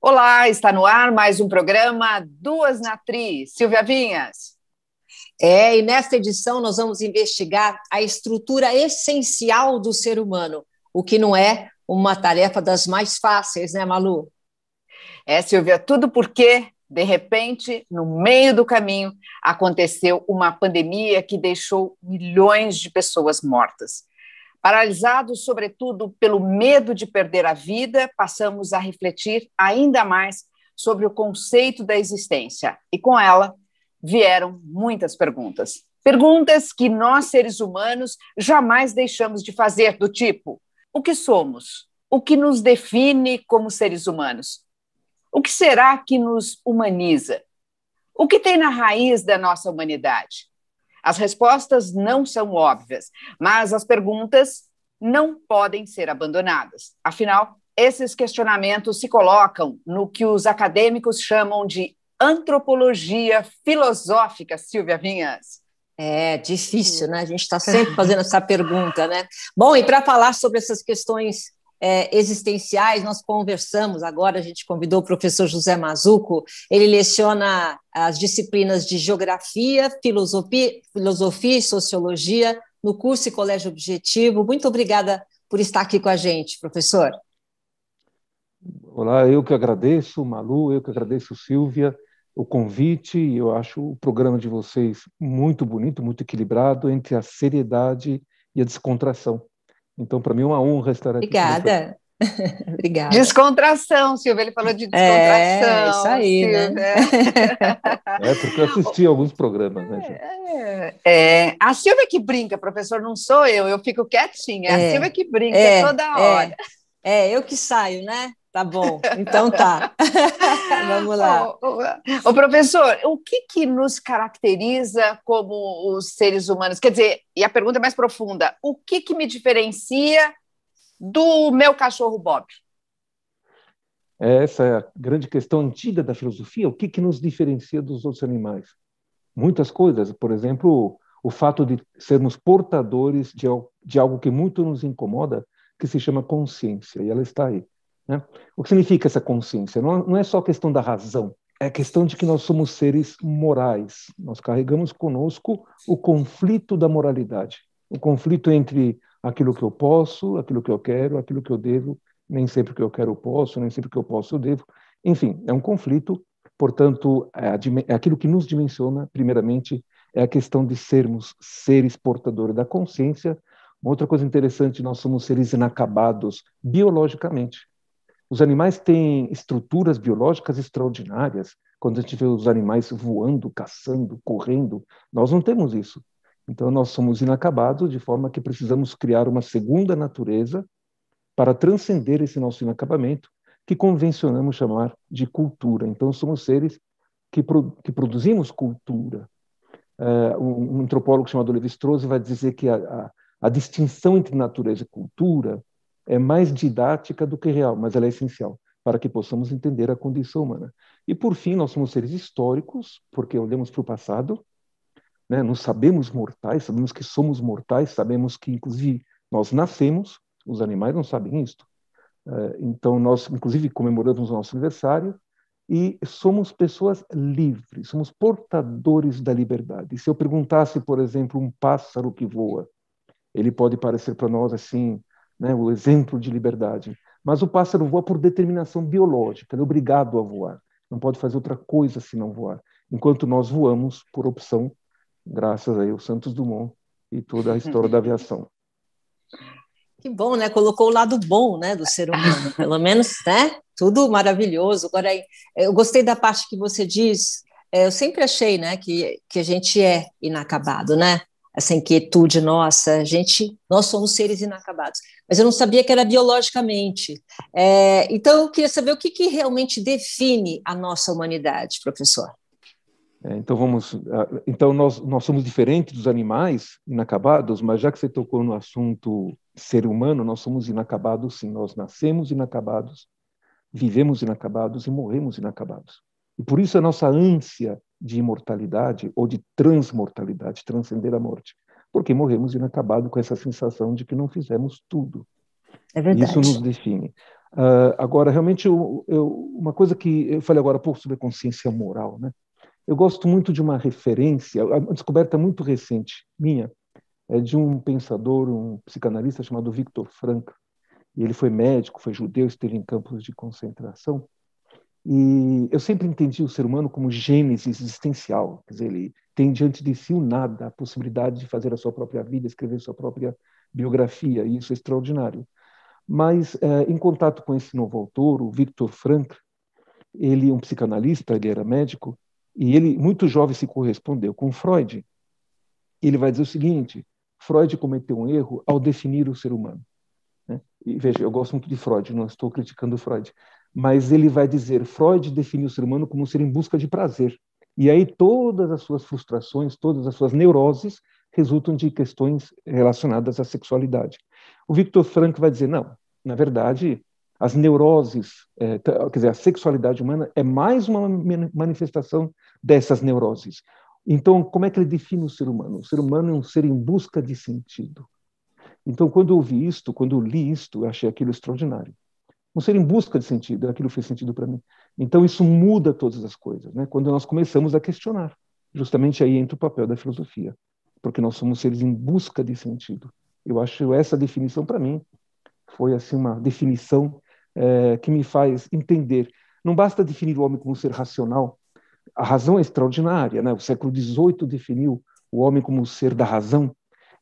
Olá, está no ar mais um programa Duas na Tri. Silvia Vinhas. E nesta edição nós vamos investigar a estrutura essencial do ser humano, o que não é uma tarefa das mais fáceis, né, Malu? Silvia, tudo porque, de repente, no meio do caminho, aconteceu uma pandemia que deixou milhões de pessoas mortas. Paralisados, sobretudo, pelo medo de perder a vida, passamos a refletir ainda mais sobre o conceito da existência. E com ela vieram muitas perguntas. Perguntas que nós, seres humanos, jamais deixamos de fazer, do tipo: o que somos? O que nos define como seres humanos? O que será que nos humaniza? O que tem na raiz da nossa humanidade? As respostas não são óbvias, mas as perguntas não podem ser abandonadas. Afinal, esses questionamentos se colocam no que os acadêmicos chamam de antropologia filosófica, Silvia Vinhas. É difícil, né? A gente está sempre fazendo essa pergunta, né? Bom, e para falar sobre essas questões existenciais, nós conversamos agora, a gente convidou o professor José Mazzuco, ele leciona as disciplinas de Geografia, Filosofia e Sociologia no curso e Colégio Objetivo. Muito obrigada por estar aqui com a gente, professor. Olá, eu que agradeço, Malu, eu que agradeço, Silvia, o convite. Eu acho o programa de vocês muito bonito, muito equilibrado entre a seriedade e a descontração. Então, para mim é uma honra estar aqui. Obrigada. Obrigada. Descontração, Silvia, ele falou de descontração. Isso aí, Silvia, né? Porque eu assisti alguns programas, né? A Silvia que brinca, professor, não sou eu fico quietinha. A Silvia que brinca toda hora. Eu que saio, né? Tá bom, então tá. Vamos lá. Ô, professor, o que nos caracteriza como os seres humanos? Quer dizer, e a pergunta é mais profunda, o que me diferencia do meu cachorro Bob? Essa é a grande questão antiga da filosofia. O que nos diferencia dos outros animais? Muitas coisas. Por exemplo, o fato de sermos portadores de algo que muito nos incomoda, que se chama consciência, e ela está aí, né? O que significa essa consciência? Não é só questão da razão, é questão de que nós somos seres morais. Nós carregamos conosco o conflito da moralidade, o conflito entre aquilo que eu posso, aquilo que eu quero, aquilo que eu devo. Nem sempre que eu quero eu posso, nem sempre que eu posso eu devo. Enfim, é um conflito. Portanto, aquilo que nos dimensiona, primeiramente, é a questão de sermos seres portadores da consciência. Uma outra coisa interessante, nós somos seres inacabados biologicamente. Os animais têm estruturas biológicas extraordinárias. Quando a gente vê os animais voando, caçando, correndo, nós não temos isso. Então, nós somos inacabados, de forma que precisamos criar uma segunda natureza para transcender esse nosso inacabamento, que convencionamos chamar de cultura. Então, somos seres que produzimos cultura. Um antropólogo chamado Levi-Strauss vai dizer que a distinção entre natureza e cultura é mais didática do que real, mas ela é essencial para que possamos entender a condição humana. E, por fim, nós somos seres históricos, porque olhamos para o passado, né? Nós sabemos mortais, sabemos que somos mortais, sabemos que, inclusive, nós nascemos. Os animais não sabem isto. Então, nós, inclusive, comemoramos o nosso aniversário e somos pessoas livres, somos portadores da liberdade. E se eu perguntasse, por exemplo, um pássaro que voa, ele pode parecer para nós assim, né, o exemplo de liberdade. Mas o pássaro voa por determinação biológica, ele é obrigado a voar. Não pode fazer outra coisa senão voar. Enquanto nós voamos por opção, graças a Santos Dumont e toda a história da aviação. Que bom, né? Colocou o lado bom, né, do ser humano, pelo menos, né? Tudo maravilhoso. Agora, eu gostei da parte que você diz. Eu sempre achei, né, que a gente é inacabado, né? Essa inquietude nossa, nós somos seres inacabados. Mas eu não sabia que era biologicamente. Então, eu queria saber o que realmente define a nossa humanidade, professor. Então nós somos diferentes dos animais inacabados, mas já que você tocou no assunto ser humano, nós somos inacabados, sim. Nós nascemos inacabados, vivemos inacabados e morremos inacabados. E por isso a nossa ânsia de imortalidade ou de transmortalidade, transcender a morte, porque morremos inacabados com essa sensação de que não fizemos tudo. É verdade. Isso nos define. Agora, realmente, uma coisa que eu falei agora há pouco sobre a consciência moral, né? Eu gosto muito de uma referência, uma descoberta muito recente minha, é de um pensador, um psicanalista chamado Viktor Frankl. E ele foi médico, foi judeu, esteve em campos de concentração. E eu sempre entendi o ser humano como gênese existencial. Quer dizer, ele tem diante de si o nada, a possibilidade de fazer a sua própria vida, escrever sua própria biografia, e isso é extraordinário. Mas, em contato com esse novo autor, o Viktor Frankl, ele é um psicanalista, ele era médico, e ele, muito jovem, se correspondeu com Freud. Ele vai dizer o seguinte: Freud cometeu um erro ao definir o ser humano, né? E veja, eu gosto muito de Freud, não estou criticando Freud, mas ele vai dizer, Freud definiu o ser humano como um ser em busca de prazer. E aí todas as suas frustrações, todas as suas neuroses resultam de questões relacionadas à sexualidade. O Viktor Frankl vai dizer, não, na verdade, as neuroses, quer dizer, a sexualidade humana é mais uma manifestação dessas neuroses. Então, como é que ele define o ser humano? O ser humano é um ser em busca de sentido. Então, quando eu ouvi isto, quando eu li isto, eu achei aquilo extraordinário. Um ser em busca de sentido, aquilo fez sentido para mim. Então, isso muda todas as coisas, né? Quando nós começamos a questionar. Justamente aí entra o papel da filosofia, porque nós somos seres em busca de sentido. Eu acho essa definição, para mim, foi assim uma definição que me faz entender. Não basta definir o homem como um ser racional. A razão é extraordinária, né? O século XVIII definiu o homem como um ser da razão,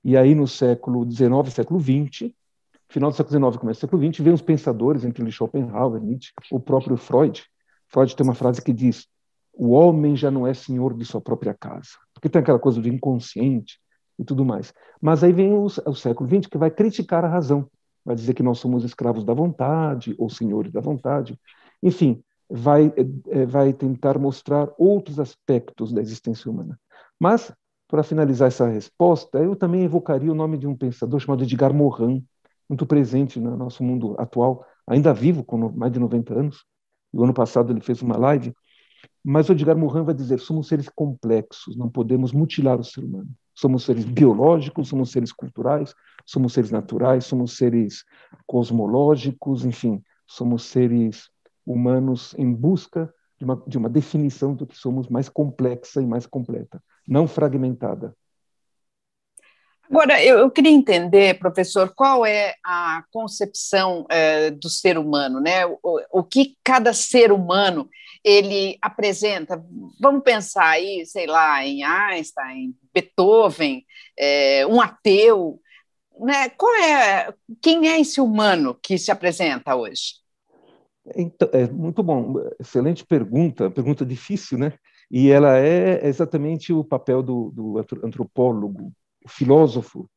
e aí no século XIX, século XX, final do século XIX, começo do século XX, vem os pensadores, entre eles Schopenhauer, Nietzsche, o próprio Freud. Freud tem uma frase que diz, o homem já não é senhor de sua própria casa, porque tem aquela coisa do inconsciente e tudo mais. Mas aí vem o século XX, que vai criticar a razão, vai dizer que nós somos escravos da vontade, ou senhores da vontade, enfim, vai tentar mostrar outros aspectos da existência humana. Mas, para finalizar essa resposta, eu também evocaria o nome de um pensador chamado Edgar Morin, muito presente no nosso mundo atual, ainda vivo, com mais de 90 anos. E o ano passado ele fez uma live. Mas o Edgar Morin vai dizer, somos seres complexos, não podemos mutilar o ser humano. Somos seres biológicos, somos seres culturais, somos seres naturais, somos seres cosmológicos, enfim, somos seres humanos em busca de uma definição do que somos mais complexa e mais completa, não fragmentada. Agora, eu queria entender, professor, qual é a concepção do ser humano, né? O que cada ser humano ele apresenta. Vamos pensar aí, sei lá, em Einstein, Beethoven, um ateu, né? Quem é esse humano que se apresenta hoje? Então, muito bom, excelente pergunta difícil, né? E ela é exatamente o papel do antropólogo, o filósofo,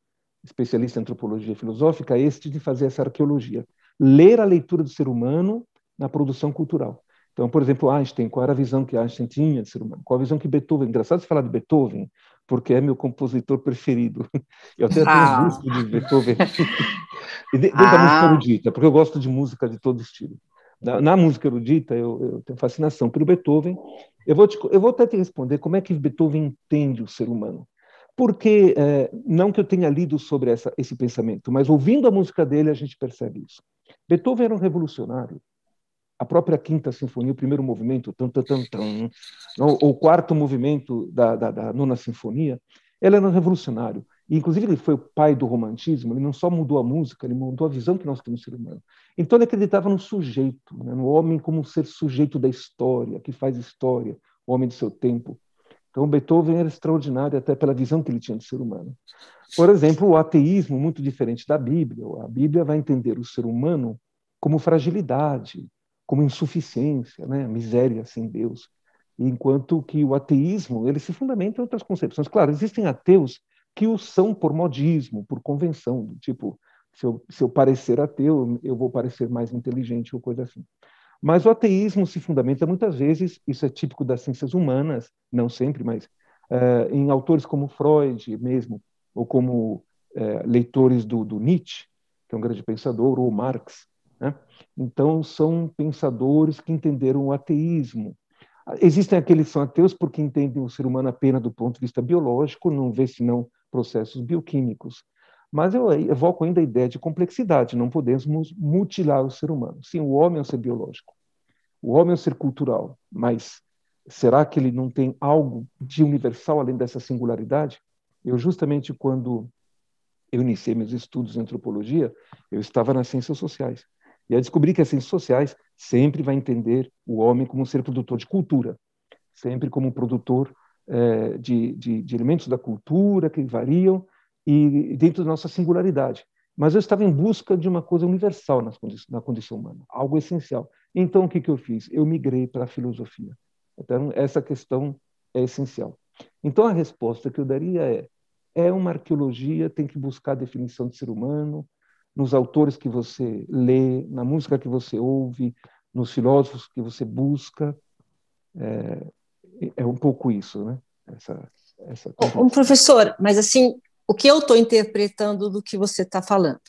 especialista em antropologia filosófica, este de fazer essa arqueologia. Ler a leitura do ser humano na produção cultural. Então, por exemplo, Einstein, qual era a visão que Einstein tinha de ser humano? Qual a visão que Beethoven... Engraçado você falar de Beethoven, porque é meu compositor preferido. Eu até tenho um disco de Beethoven. E dentro da música erudita, porque eu gosto de música de todo estilo. Na música erudita, eu tenho fascinação pelo Beethoven. Eu vou até te responder como é que Beethoven entende o ser humano. Porque, não que eu tenha lido sobre esse pensamento, mas ouvindo a música dele, a gente percebe isso. Beethoven era um revolucionário. A própria Quinta Sinfonia, o primeiro movimento, o quarto movimento da Nona Sinfonia, ele era um revolucionário. E, inclusive, ele foi o pai do romantismo, ele não só mudou a música, ele mudou a visão que nós temos do ser humano. Então, ele acreditava no sujeito, né, no homem como um ser sujeito da história, que faz história, o homem do seu tempo. Então, Beethoven era extraordinário até pela visão que ele tinha do ser humano. Por exemplo, o ateísmo, muito diferente da Bíblia. A Bíblia vai entender o ser humano como fragilidade, como insuficiência, né? Miséria sem Deus. Enquanto que o ateísmo ele se fundamenta em outras concepções. Claro, existem ateus que o são por modismo, por convenção, tipo, se eu parecer ateu, eu vou parecer mais inteligente ou coisa assim. Mas o ateísmo se fundamenta muitas vezes, isso é típico das ciências humanas, não sempre, mas em autores como Freud mesmo, ou como leitores do Nietzsche, que é um grande pensador, ou Marx, né? Então, são pensadores que entenderam o ateísmo. Existem aqueles que são ateus porque entendem o ser humano apenas do ponto de vista biológico, não vê senão processos bioquímicos. Mas eu evoco ainda a ideia de complexidade, não podemos mutilar o ser humano. Sim, o homem é um ser biológico, o homem é um ser cultural, mas será que ele não tem algo de universal além dessa singularidade? Eu, justamente, quando eu iniciei meus estudos em antropologia, eu estava nas ciências sociais. E aí descobri que as ciências sociais sempre vai entender o homem como um ser produtor de cultura, sempre como um produtor de elementos da cultura que variam e dentro da nossa singularidade. Mas eu estava em busca de uma coisa universal na condição humana, algo essencial. Então, o que eu fiz? Eu migrei para a filosofia. Então, essa questão é essencial. Então, a resposta que eu daria é uma arqueologia, tem que buscar a definição de ser humano, nos autores que você lê, na música que você ouve, nos filósofos que você busca. É um pouco isso, né? Professor, mas assim, o que eu estou interpretando do que você está falando?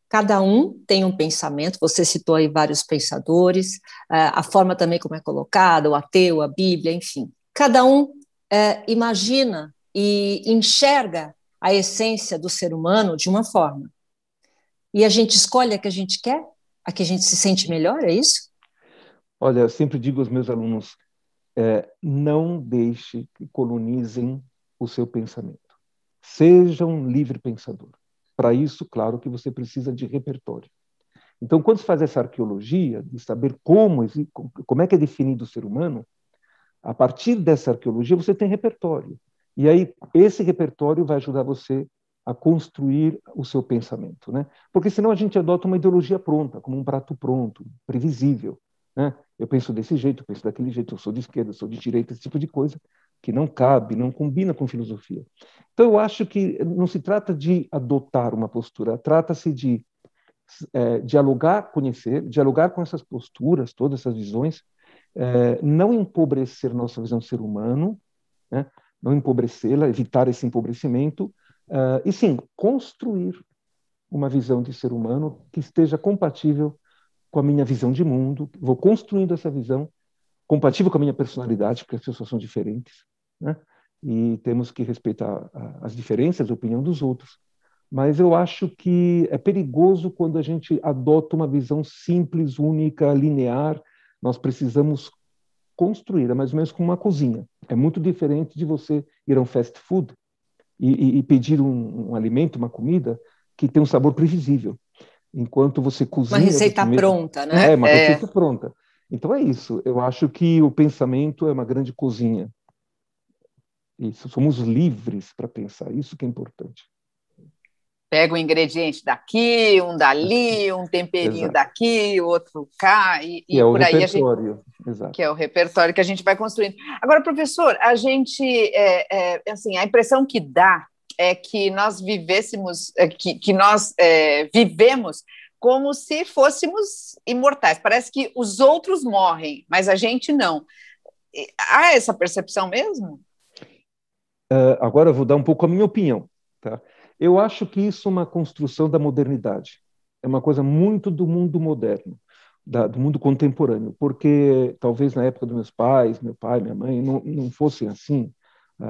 Cada um tem um pensamento, você citou aí vários pensadores, a forma também como é colocada, o ateu, a Bíblia, enfim. Cada um imagina e enxerga a essência do ser humano de uma forma. E a gente escolhe a que a gente quer, a que a gente se sente melhor, é isso? Olha, eu sempre digo aos meus alunos, não deixe que colonizem o seu pensamento. Seja um livre pensador. Para isso, claro que você precisa de repertório. Então, quando se faz essa arqueologia, de saber como é que é definido o ser humano, a partir dessa arqueologia você tem repertório. E aí, esse repertório vai ajudar você a construir o seu pensamento, né? Porque senão a gente adota uma ideologia pronta, como um prato pronto, previsível, né? Eu penso desse jeito, eu penso daquele jeito, eu sou de esquerda, eu sou de direita, esse tipo de coisa que não cabe, não combina com filosofia. Então, eu acho que não se trata de adotar uma postura, trata-se de dialogar, conhecer, dialogar com essas posturas, todas essas visões, não empobrecer nossa visão de ser humano, né? Não empobrecê-la, evitar esse empobrecimento, e sim, construir uma visão de ser humano que esteja compatível com a minha visão de mundo. Vou construindo essa visão compatível com a minha personalidade, porque as pessoas são diferentes, né? E temos que respeitar as diferenças, a opinião dos outros. Mas eu acho que é perigoso quando a gente adota uma visão simples, única, linear. Nós precisamos construir, é mais ou menos como uma cozinha. É muito diferente de você ir a um fast food e pedir um alimento, uma comida, que tem um sabor previsível. Enquanto você cozinha... Uma receita pronta, né? Uma receita pronta. Então é isso. Eu acho que o pensamento é uma grande cozinha. Isso, somos livres para pensar. Isso que é importante. Pega um ingrediente daqui, um dali, um temperinho daqui, outro cá, e por aí a gente... Exato. Que é o repertório que a gente vai construindo. Agora, professor, a gente, assim, a impressão que dá é que nós vivêssemos, que nós vivemos como se fôssemos imortais. Parece que os outros morrem, mas a gente não. Há essa percepção mesmo? Agora eu vou dar um pouco a minha opinião, tá? Eu acho que isso é uma construção da modernidade. É uma coisa muito do mundo moderno, do mundo contemporâneo, porque talvez na época dos meus pais, meu pai, minha mãe, não fossem assim.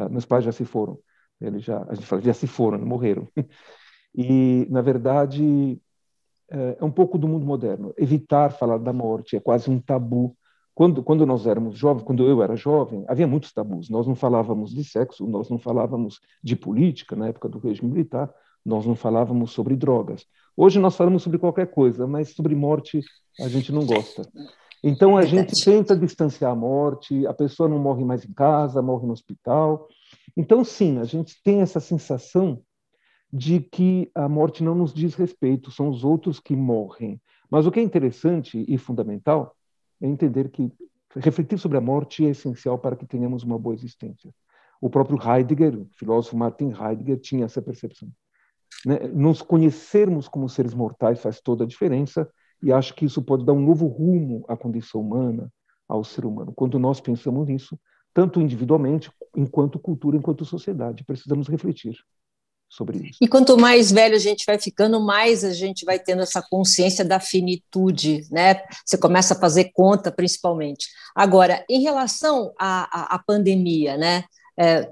Meus pais já se foram. A gente fala, já se foram, não morreram. E, na verdade, é um pouco do mundo moderno. Evitar falar da morte é quase um tabu. Quando nós éramos jovens, quando eu era jovem, havia muitos tabus. Nós não falávamos de sexo, nós não falávamos de política, na época do regime militar, nós não falávamos sobre drogas. Hoje nós falamos sobre qualquer coisa, mas sobre morte a gente não gosta. Então a gente tenta distanciar a morte, a pessoa não morre mais em casa, morre no hospital. Então, sim, a gente tem essa sensação de que a morte não nos diz respeito, são os outros que morrem. Mas o que é interessante e fundamental é entender que refletir sobre a morte é essencial para que tenhamos uma boa existência. O próprio Heidegger, o filósofo Martin Heidegger, tinha essa percepção. Nos conhecermos como seres mortais faz toda a diferença, e acho que isso pode dar um novo rumo à condição humana, ao ser humano. Quando nós pensamos nisso, tanto individualmente, enquanto cultura, enquanto sociedade, precisamos refletir sobre isso. E quanto mais velho a gente vai ficando, mais a gente vai tendo essa consciência da finitude, né? Você começa a fazer conta, principalmente. Agora, em relação à pandemia, né?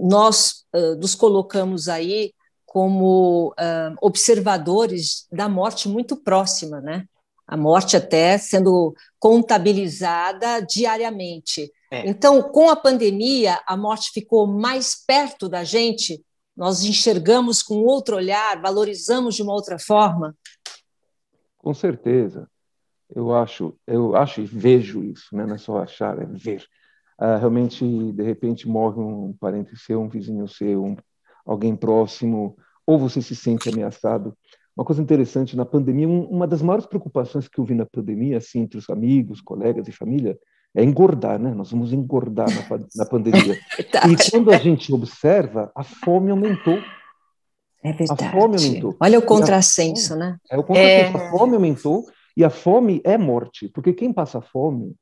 Nós nos colocamos aí como observadores da morte muito próxima, né? A morte até sendo contabilizada diariamente. Então, com a pandemia, a morte ficou mais perto da gente, nós enxergamos com outro olhar, valorizamos de uma outra forma? Com certeza. Eu acho e vejo isso, né? Não é só achar, é ver. Realmente, de repente, morre um parente seu, um vizinho seu, alguém próximo, ou você se sente ameaçado. Uma coisa interessante, na pandemia, uma das maiores preocupações que eu vi na pandemia, assim, entre os amigos, colegas e família, é engordar, né? Nós vamos engordar na pandemia. E quando a gente observa, a fome aumentou. É verdade. A fome aumentou. Olha o contrassenso, né? O contrassenso. A fome aumentou e a fome é morte, porque quem passa fome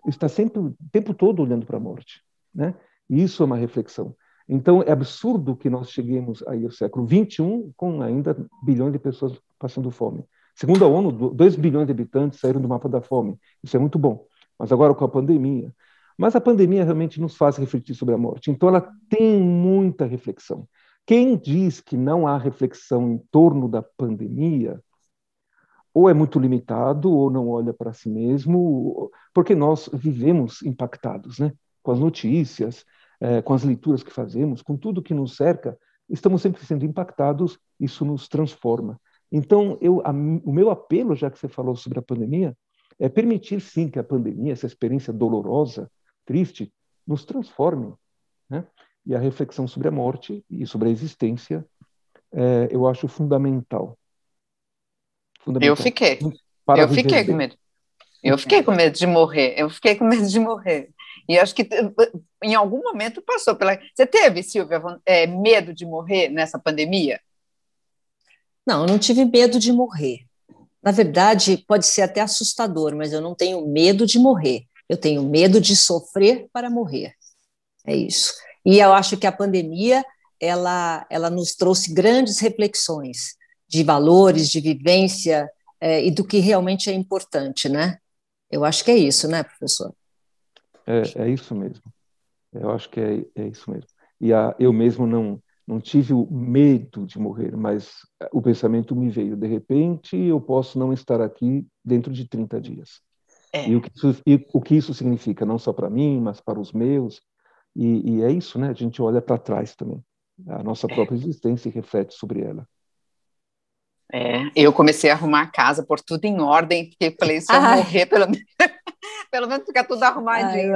está sempre o tempo todo olhando para a morte, né? E isso é uma reflexão. Então é absurdo que nós cheguemos aí ao século XXI com ainda bilhões de pessoas passando fome. Segundo a ONU, 2 bilhões de habitantes saíram do mapa da fome. Isso é muito bom. Mas agora com a pandemia. Mas a pandemia realmente nos faz refletir sobre a morte. Então ela tem muita reflexão. Quem diz que não há reflexão em torno da pandemia, ou é muito limitado, ou não olha para si mesmo, porque nós vivemos impactados, né? Com as notícias, com as leituras que fazemos, com tudo que nos cerca, estamos sempre sendo impactados, isso nos transforma. Então, o meu apelo, já que você falou sobre a pandemia, é permitir, sim, que a pandemia, essa experiência dolorosa, triste, nos transforme, né? E a reflexão sobre a morte e sobre a existência, eu acho fundamental. Eu fiquei com medo. Eu fiquei com medo de morrer. E acho que em algum momento passou pela... Você teve, Silvia, medo de morrer nessa pandemia? Não, eu não tive medo de morrer. Na verdade, pode ser até assustador, mas eu não tenho medo de morrer. Eu tenho medo de sofrer para morrer. É isso. E eu acho que a pandemia, ela nos trouxe grandes reflexões de valores, de vivência, e do que realmente é importante, né? Eu acho que é isso, né, professor? É isso mesmo. Eu acho que é isso mesmo. E eu mesmo não tive o medo de morrer, mas o pensamento me veio. De repente, eu posso não estar aqui dentro de 30 dias. E o que isso significa, não só para mim, mas para os meus. E é isso, né? A gente olha para trás também. A nossa própria existência e reflete sobre ela. Eu comecei a arrumar a casa, pôr tudo em ordem, porque falei, se eu morrer, pelo menos ficar tudo arrumadinho.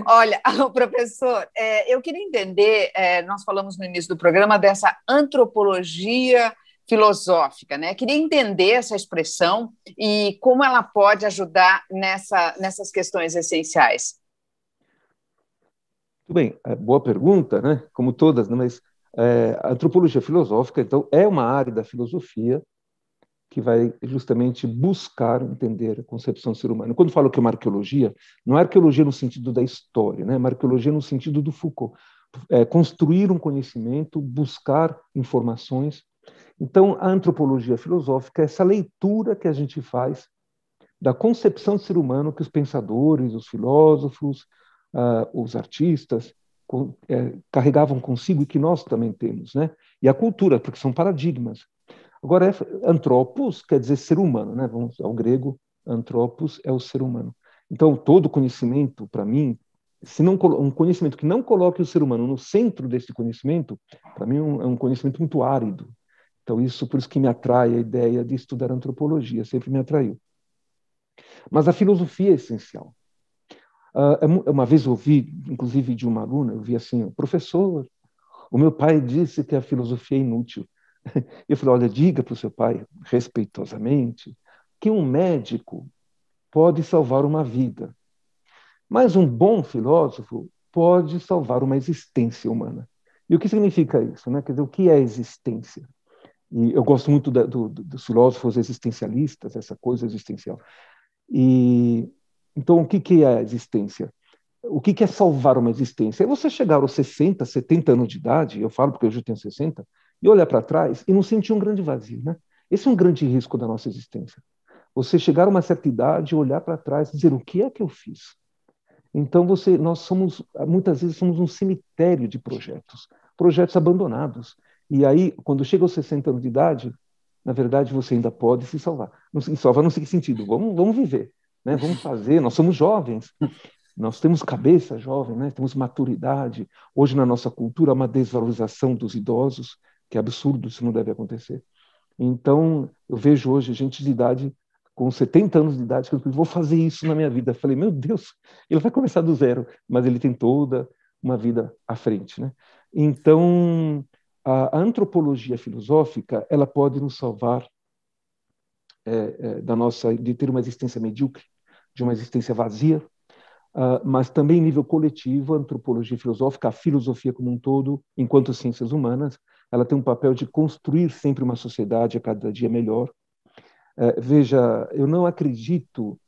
Olha, professor, eu queria entender, nós falamos no início do programa dessa antropologia filosófica, né? Queria entender essa expressão e como ela pode ajudar nessas questões essenciais. Muito bem, boa pergunta, né? Como todas, né? Mas a antropologia filosófica, então, é uma área da filosofia que vai justamente buscar entender a concepção do ser humano. Quando falo que é uma arqueologia, não é arqueologia no sentido da história, né? É uma arqueologia no sentido do Foucault. Construir um conhecimento, buscar informações. Então, a antropologia filosófica é essa leitura que a gente faz da concepção do ser humano que os pensadores, os filósofos, os artistas carregavam consigo e que nós também temos, né? E a cultura, porque são paradigmas. Agora, antropos quer dizer ser humano, né? Vamos ao grego, antropos é o ser humano. Então, todo conhecimento, para mim, se não um conhecimento que não coloque o ser humano no centro desse conhecimento, para mim é um conhecimento muito árido. Então, por isso que me atrai a ideia de estudar antropologia, sempre me atraiu. Mas a filosofia é essencial. Uma vez eu ouvi, inclusive de uma aluna, eu vi assim, professor, o meu pai disse que a filosofia é inútil. Eu falei, olha, diga para o seu pai, respeitosamente, que um médico pode salvar uma vida, mas um bom filósofo pode salvar uma existência humana. E o que significa isso, né? Quer dizer, o que é existência? E eu gosto muito dos filósofos existencialistas, essa coisa existencial. Então, o que é a existência? O que é salvar uma existência? É você chegar aos 60, 70 anos de idade, eu falo porque eu já tenho 60, e olhar para trás e não sentir um grande vazio, né? Esse é um grande risco da nossa existência. Você chegar a uma certa idade, olhar para trás e dizer, o que é que eu fiz? Então, muitas vezes, somos um cemitério de projetos abandonados. E aí, quando chega aos 60 anos de idade, na verdade, você ainda pode se salvar. Não se salvar no seguinte sentido, vamos viver, né? Vamos fazer, nós somos jovens, nós temos cabeça jovem, né? Temos maturidade. Hoje, na nossa cultura, há uma desvalorização dos idosos, que é absurdo, isso não deve acontecer. Então, eu vejo hoje gente de idade, com 70 anos de idade, que eu vou fazer isso na minha vida. Eu falei, meu Deus, ele vai começar do zero, mas ele tem toda uma vida à frente, né? Então, a antropologia filosófica, ela pode nos salvar de ter uma existência medíocre, de uma existência vazia, mas também em nível coletivo, a antropologia filosófica, a filosofia como um todo, enquanto ciências humanas, ela tem um papel de construir sempre uma sociedade a cada dia melhor. Veja, eu não acredito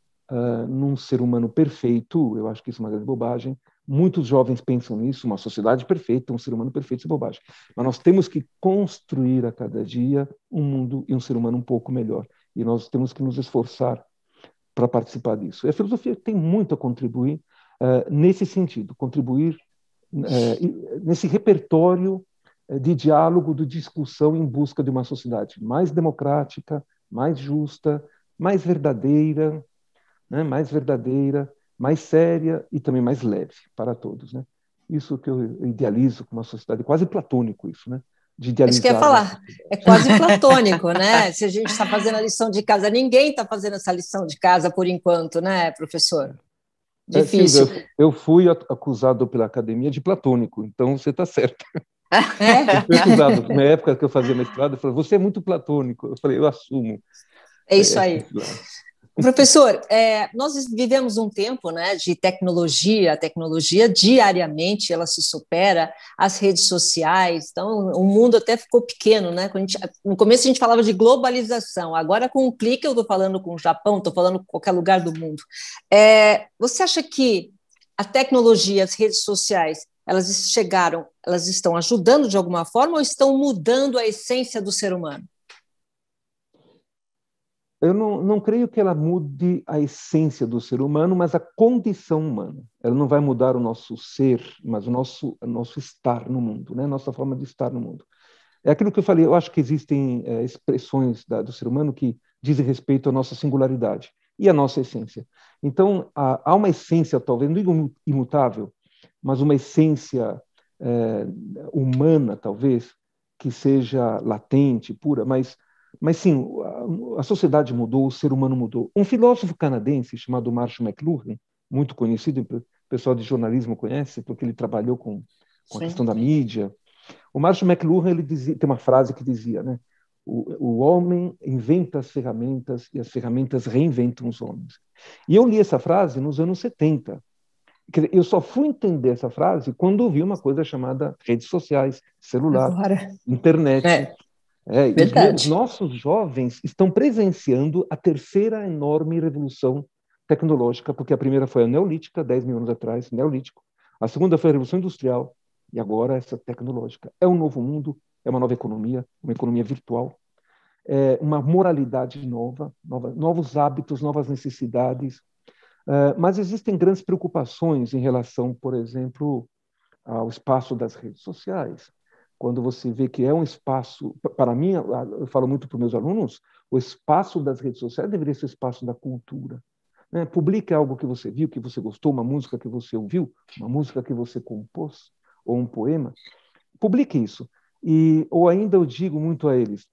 num ser humano perfeito, eu acho que isso é uma grande bobagem. Muitos jovens pensam nisso, uma sociedade perfeita, um ser humano perfeito, isso é bobagem. Mas nós temos que construir a cada dia um mundo e um ser humano um pouco melhor. E nós temos que nos esforçar para participar disso. E a filosofia tem muito a contribuir nesse sentido, contribuir nesse repertório de diálogo, de discussão em busca de uma sociedade mais democrática, mais justa, mais verdadeira, né? Mais séria e também mais leve para todos, né? Isso que eu idealizo como uma sociedade quase platônico, isso, né? De Isso que eu ia idealizar. falar, é quase platônico, né? Se a gente está fazendo a lição de casa, ninguém está fazendo essa lição de casa por enquanto, né, professor? Difícil. Silvia, eu fui acusado pela academia de platônico, então você está certo. É? Eu fui acusado, na época que eu fazia mestrado, eu falei, você é muito platônico. Eu falei, eu assumo. É isso aí. Professor, nós vivemos um tempo, né, de tecnologia, a tecnologia diariamente ela se supera, as redes sociais, então o mundo até ficou pequeno, né? No começo a gente falava de globalização, agora com um clique eu estou falando com o Japão, estou falando com qualquer lugar do mundo. Você acha que a tecnologia, as redes sociais, elas estão ajudando de alguma forma ou estão mudando a essência do ser humano? Eu não creio que ela mude a essência do ser humano, mas a condição humana. Ela não vai mudar o nosso ser, mas o nosso estar no mundo, né? Nossa forma de estar no mundo. É aquilo que eu falei, eu acho que existem expressões do ser humano que dizem respeito à nossa singularidade e à nossa essência. Então, há uma essência, talvez, não imutável, mas uma essência humana, talvez, que seja latente, pura, mas sim, a sociedade mudou, o ser humano mudou. Um filósofo canadense chamado Marshall McLuhan, muito conhecido, o pessoal de jornalismo conhece, porque ele trabalhou com a questão da mídia. O Marshall McLuhan tem uma frase que dizia, né? O homem inventa as ferramentas e as ferramentas reinventam os homens. E eu li essa frase nos anos 70. Eu só fui entender essa frase quando ouvi uma coisa chamada redes sociais, celular, internet. Os nossos jovens estão presenciando a terceira enorme revolução tecnológica, porque a primeira foi a neolítica, 10 mil anos atrás, neolítico. A segunda foi a revolução industrial, e agora essa tecnológica. É um novo mundo, é uma nova economia, uma economia virtual, uma moralidade nova, novos hábitos, novas necessidades. Mas existem grandes preocupações em relação, por exemplo, ao espaço das redes sociais. Quando você vê que é um espaço, para mim, eu falo muito para os meus alunos, o espaço das redes sociais deveria ser o espaço da cultura. Né? Publique algo que você viu, que você gostou, uma música que você ouviu, uma música que você compôs, ou um poema. Publique isso. Ou ainda eu digo muito a eles,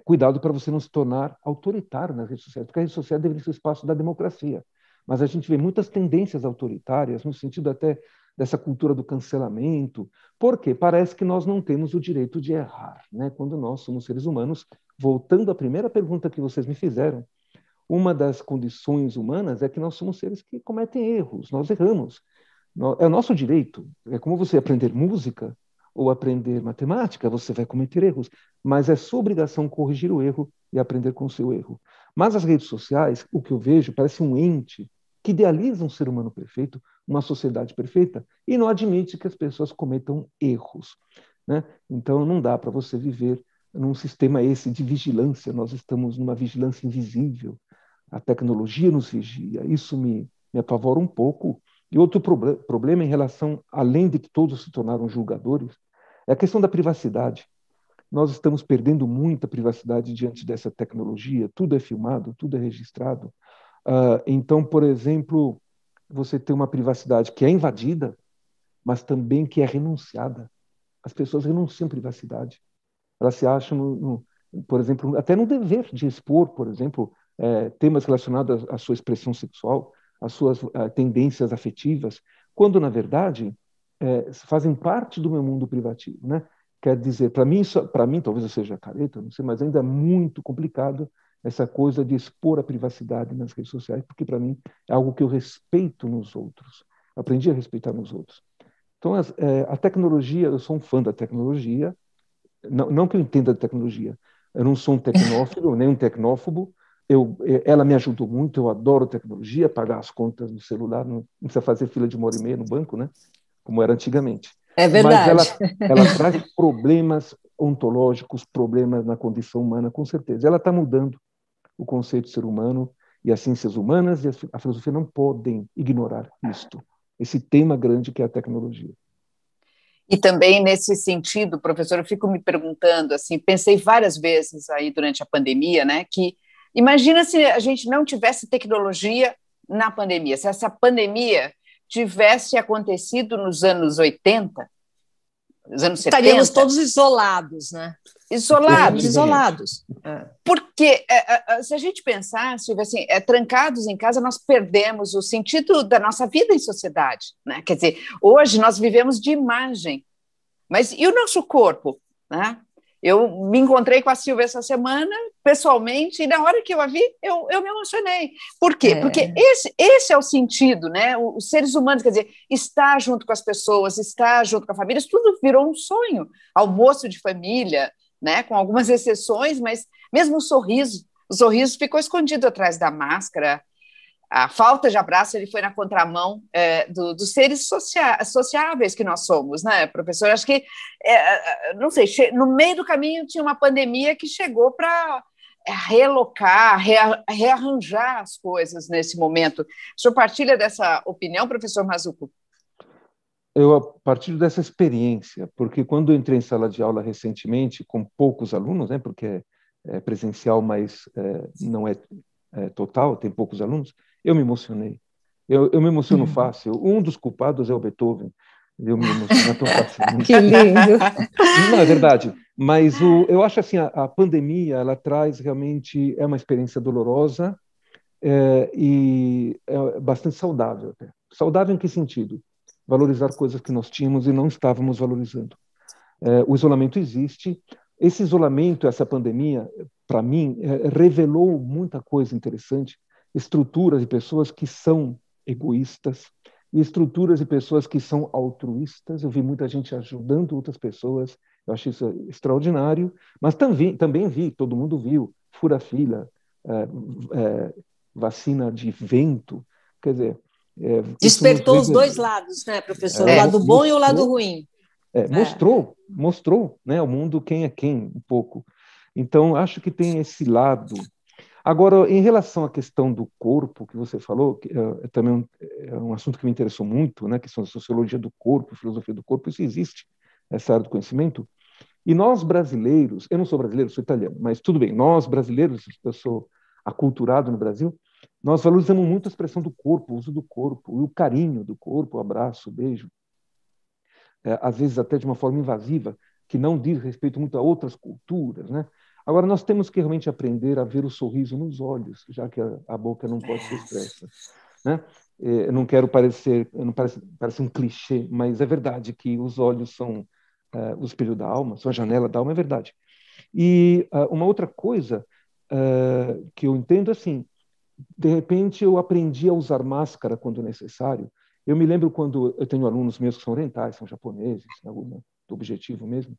cuidado para você não se tornar autoritário nas redes sociais, porque a rede social deveria ser o espaço da democracia. Mas a gente vê muitas tendências autoritárias, no sentido até dessa cultura do cancelamento, porque parece que nós não temos o direito de errar, né? Quando nós somos seres humanos. Voltando à primeira pergunta que vocês me fizeram, uma das condições humanas é que nós somos seres que cometem erros, nós erramos. É o nosso direito. É como você aprender música ou aprender matemática, você vai cometer erros, mas é sua obrigação corrigir o erro e aprender com o seu erro. Mas as redes sociais, o que eu vejo, parece um ente que idealiza um ser humano perfeito, uma sociedade perfeita, e não admite que as pessoas cometam erros, né? Então, não dá para você viver num sistema esse de vigilância. Nós estamos numa vigilância invisível. A tecnologia nos vigia. Isso me apavora um pouco. E outro problema em relação, além de que todos se tornaram julgadores, É a questão da privacidade. Nós estamos perdendo muita privacidade diante dessa tecnologia. Tudo é filmado, tudo é registrado. Então, por exemplo, você tem uma privacidade que é invadida, mas também que é renunciada. As pessoas renunciam à privacidade. Elas se acham, por exemplo, até no dever de expor, por exemplo, temas relacionados à sua expressão sexual, às suas tendências afetivas, quando, na verdade, fazem parte do meu mundo privativo, né? Quer dizer, para mim, talvez eu seja careta, não sei, mas ainda é muito complicado essa coisa de expor a privacidade nas redes sociais, porque para mim é algo que eu respeito nos outros. Aprendi a respeitar nos outros. Então, a tecnologia, eu sou um fã da tecnologia, não que eu entenda de tecnologia, eu não sou um tecnófilo, nem um tecnófobo, ela me ajudou muito, eu adoro tecnologia, pagar as contas no celular, não precisa fazer fila de 1h30 no banco, né? Como era antigamente. É verdade. Mas ela traz problemas ontológicos, problemas na condição humana, com certeza. Ela está mudando o conceito de ser humano, e as ciências humanas e a filosofia não podem ignorar isto, esse tema grande que é a tecnologia. E também nesse sentido, professor, eu fico me perguntando, assim, pensei várias vezes aí durante a pandemia, né, que imagina se a gente não tivesse tecnologia na pandemia, se essa pandemia tivesse acontecido nos anos 80, nos anos 70. Estaríamos todos isolados, né? Isolados. Isolados. Porque se a gente pensar, Silvia, assim, trancados em casa, nós perdemos o sentido da nossa vida em sociedade, né? Quer dizer, hoje nós vivemos de imagem, mas e o nosso corpo, né? Eu me encontrei com a Silvia essa semana, pessoalmente, e na hora que eu a vi, eu me emocionei. Por quê? Porque esse é o sentido, né? Os seres humanos, quer dizer, estar junto com as pessoas, estar junto com a família, isso tudo virou um sonho. Almoço de família, né? Com algumas exceções, mas mesmo o sorriso ficou escondido atrás da máscara. A falta de abraço, ele foi na contramão dos seres sociáveis que nós somos, né, professor? Acho que, não sei, no meio do caminho tinha uma pandemia que chegou para relocar, rearranjar as coisas nesse momento. O senhor partilha dessa opinião, professor Mazzucco? Eu partilho dessa experiência, porque quando eu entrei em sala de aula recentemente, com poucos alunos, né, porque é presencial, mas não é total, tem poucos alunos, eu me emocionei. Eu me emociono fácil. Um dos culpados é o Beethoven. Eu me emociono tão facilmente. Que lindo! Não, é verdade. Mas eu acho assim, a pandemia, ela traz realmente, é uma experiência dolorosa e é bastante saudável até. Saudável em que sentido? Valorizar coisas que nós tínhamos e não estávamos valorizando. O isolamento existe. Esse isolamento, essa pandemia, para mim, revelou muita coisa interessante, estruturas de pessoas que são egoístas e estruturas de pessoas que são altruístas. Eu vi muita gente ajudando outras pessoas, eu achei isso extraordinário, mas também vi, todo mundo viu, fura-fila, vacina de vento, quer dizer... Despertou os dois lados, né, professor? O lado bom e o lado ruim. Mostrou, né, ao mundo quem é quem, um pouco. Então, acho que tem esse lado. Agora, em relação à questão do corpo, que você falou, que também é um assunto que me interessou muito, né, que são a sociologia do corpo, filosofia do corpo, isso existe, essa área do conhecimento. E nós brasileiros, eu não sou brasileiro, sou italiano, mas tudo bem, nós brasileiros, eu sou aculturado no Brasil, nós valorizamos muito a expressão do corpo, o uso do corpo, o carinho do corpo, o abraço, o beijo. Às vezes até de uma forma invasiva, que não diz respeito muito a outras culturas, né? Agora, nós temos que realmente aprender a ver o sorriso nos olhos, já que a boca não pode ser expressa, né? Eu não quero parecer, parece um clichê, mas é verdade que os olhos são o espelho da alma, são a janela da alma, é verdade. E uma outra coisa que eu entendo, assim, de repente eu aprendi a usar máscara quando necessário. Eu me lembro quando eu tenho alunos meus que são orientais, são japoneses, do objetivo mesmo,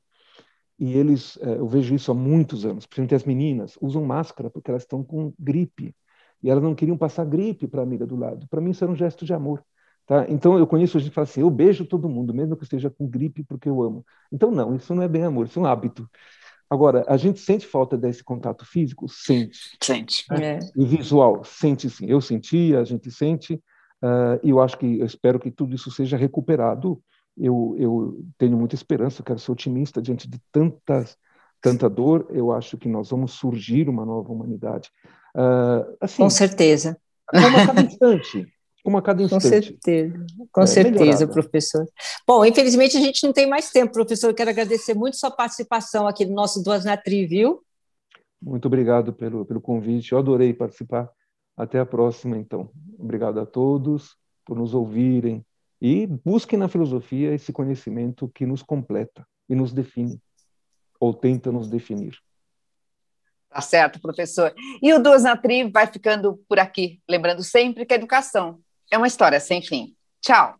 e eles, eu vejo isso há muitos anos, principalmente as meninas, usam máscara porque elas estão com gripe, e elas não queriam passar gripe para a amiga do lado. Para mim isso era um gesto de amor. Tá? Então eu conheço gente que fala assim, eu beijo todo mundo, mesmo que eu esteja com gripe porque eu amo. Então não, isso não é bem amor, isso é um hábito. Agora, a gente sente falta desse contato físico? Sente. Né? E visual? Sente sim. Eu senti, a gente sente, e eu espero que tudo isso seja recuperado eu tenho muita esperança, eu quero ser otimista diante de tanta dor. Eu acho que nós vamos surgir uma nova humanidade. Assim, com certeza. Como a cada instante. Como a cada instante. Com certeza, Melhorada. professor. Bom, infelizmente a gente não tem mais tempo, professor. Eu quero agradecer muito sua participação aqui no nosso Duas na Tri, viu? Muito obrigado pelo convite. Eu adorei participar. Até a próxima, então. Obrigado a todos por nos ouvirem. E busquem na filosofia esse conhecimento que nos completa e nos define, ou tenta nos definir. Tá certo, professor. E o Duas na Tri vai ficando por aqui, lembrando sempre que a educação é uma história sem fim. Tchau!